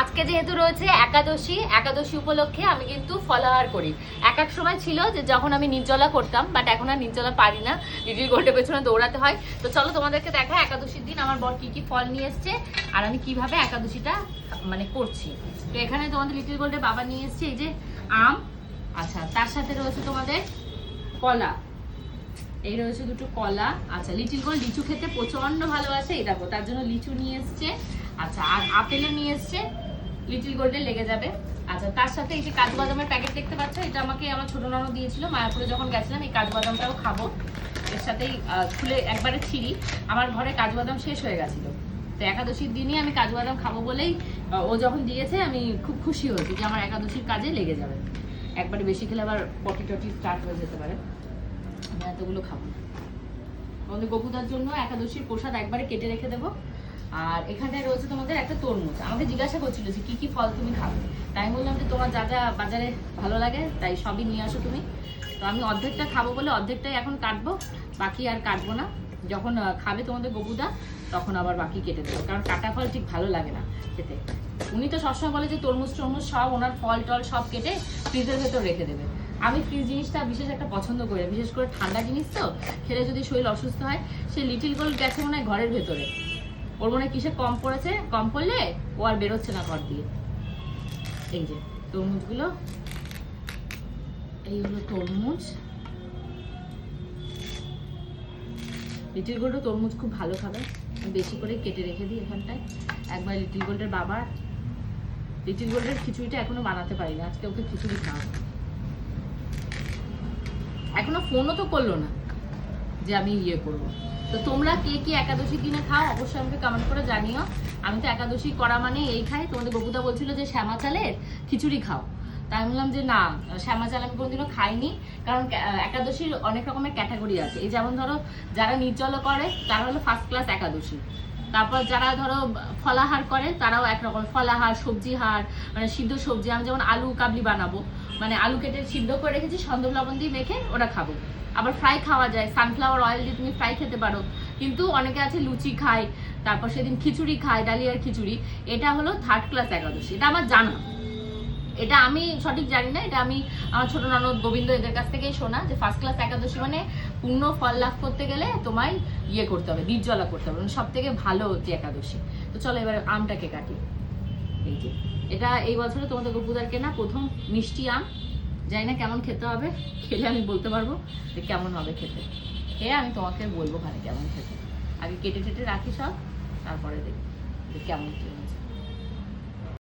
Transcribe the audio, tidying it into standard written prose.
আজকে যেহেতু রয়েছে একাদশী উপলক্ষে আমি কিন্তু ফলাহার করি। এক সময় ছিল যে যখন আমি নির্জলা করতাম, বাট এখন আর নির্জলা পারি না, লিটিল গোল্ডের পেছনে দৌড়াতে হয়। তো চলো তোমাদেরকে দেখা একাদশীর দিন আমার বর কি কি ফল নিয়ে এসছে আর আমি কিভাবে একাদশীটা মানে করছি। তো এখানে তোমাদের লিটিল গোল্ডের বাবা নিয়ে এসছে এই যে আম, আচ্ছা তার সাথে রয়েছে তোমাদের কলা, এই রয়েছে দুটো কলা। আচ্ছা লিটিল গোল্ড লিচু খেতে প্রচন্ড ভালোবাসে, এই দেখো তার জন্য লিচু নিয়ে এসছে। আচ্ছা আর আপেলও নিয়ে এসছে, লিটিল গোল্ডে লেগে যাবে। আচ্ছা তার সাথে এই যে কাজু বাদামের প্যাকেট দেখতে পাচ্ছ, এটা আমাকে আমার ছোট ননদ দিয়েছিল মায়াপুরে যখন গেছিলাম। এই কাজু বাদামটাও খাবো, এর সাথেই খুলে একবারে ছিঁড়ি, আমার ঘরে কাজু বাদাম শেষ হয়ে গেছিল। তো একাদশীর দিনই আমি কাজু বাদাম খাবো বলেই ও যখন দিয়েছে আমি খুব খুশি হয়েছি যে আমার একাদশীর কাজে লেগে যাবে। একবারে বেশি খেলে আবার পটি টটি স্টার্ট হয়ে যেতে পারে, আমি এতগুলো খাবো না। তোমাদের গপুদার জন্য একাদশীর প্রসাদ একবারে কেটে রেখে দেবো। আর এখানে রয়েছে তোমাদের একটা তরমুজ। আমাকে জিজ্ঞাসা করছিল যে কি কি ফল তুমি খাবে, তাই বললাম যে তোমার যা যা বাজারে ভালো লাগে তাই সবই নিয়ে আসো তুমি। তো আমি অর্ধেকটা খাবো বলে অর্ধেকটাই এখন কাটবো, বাকি আর কাটবো না। যখন খাবে তোমাদের গপুদা তখন আবার বাকি কেটে দেবো, কারণ কাটা ফল ঠিক ভালো লাগে না খেতে। উনি তো সবসময় বলে যে তরমুজ টরমুজ সব ওনার ফল টল সব কেটে ফ্রিজের ভেতর রেখে দেবে। আমি ফ্রিজ জিনিসটা বিশেষ একটা পছন্দ করি, বিশেষ করে ঠান্ডা জিনিস তো খেলে যদি শরীর অসুস্থ হয়। সে লিটিল গোল্ড গেছে মনে হয় ঘরের ভেতরে, ওর মনে হয় কিসে কম পড়েছে, কম পড়লে ও আর বেরোচ্ছে না ঘর দিয়ে। এই যে তরমুজগুলো, এই হলো তরমুজ। লিটিল গোল্ডও তরমুজ খুব ভালো খাবে, বেশি করে কেটে রেখে দিই এখানটায়। একবার লিটিল গোল্ডের বাবার, লিটিল গোল্ডের খিচুড়িটা এখনো বানাতে পারিনি, আজকে ওকে খিচুড়ি খাওয়াবো। এখনো ফোনও তো করলো না যে আমি করব। তো তোমরা কে কি একাদশীর দিনে খাও অবশ্যই আমাকে কমেন্ট করে জানিও। আমি তো একাদশী করা মানে এই খাই। তোমাদের গপুদা বলছিল যে শ্যামা চালের খিচুড়ি খাও, তাই বললাম যে না, শ্যামা চাল আমি কোনোদিনও খাইনি, কারণ একাদশীর অনেক রকমের ক্যাটাগরি আছে। এই যেমন ধরো যারা নির্জলা করে তারা হলো ফার্স্ট ক্লাস একাদশী, তারপর যারা ধরো ফলাহার করে তারাও একরকম ফলাহার, সবজি হার মানে সিদ্ধ সবজি। আমি যেমন আলু কাবলি বানাবো, মানে আলু কেটে সিদ্ধ করে রেখেছি, সন্দব লবণ দিয়ে মেখে ওটা খাবো। আবার ফ্রাই খাওয়া যায়, সানফ্লাওয়ার অয়েল দিয়ে তুমি ফ্রাই খেতে পারো। কিন্তু অনেকে আছে লুচি খায়, তারপর সেদিন খিচুড়ি খায়, ডালিয়ার খিচুড়ি। এটা হলো থার্ড ক্লাস একাদশী, এটা আমার জানা। এটা আমি সঠিক জানি না, এটা আমি আমার ছোট ননদ গোবিন্দ এদের কাছ থেকেই শোনা যে ফার্স্ট ক্লাস একাদশী মানে পূর্ণ ফল লাভ করতে গেলে তোমায় করতে হবে, নির্জলা করতে হবে, মানে সব থেকে ভালো হচ্ছে একাদশী। তো চলো এবার আমটাকে কাটি। এই যে এটা এই বছরে তোমাদের গপুদার কেনা প্রথম মিষ্টি আম, জানি না কেমন খেতে হবে, খেলে আমি বলতে পারবো যে কেমন হবে খেতে। খেয়ে আমি তোমাকে বলবো ওখানে কেমন খেতে। আগে কেটে টেটে রাখি সব, তারপরে দেখি যে কেমন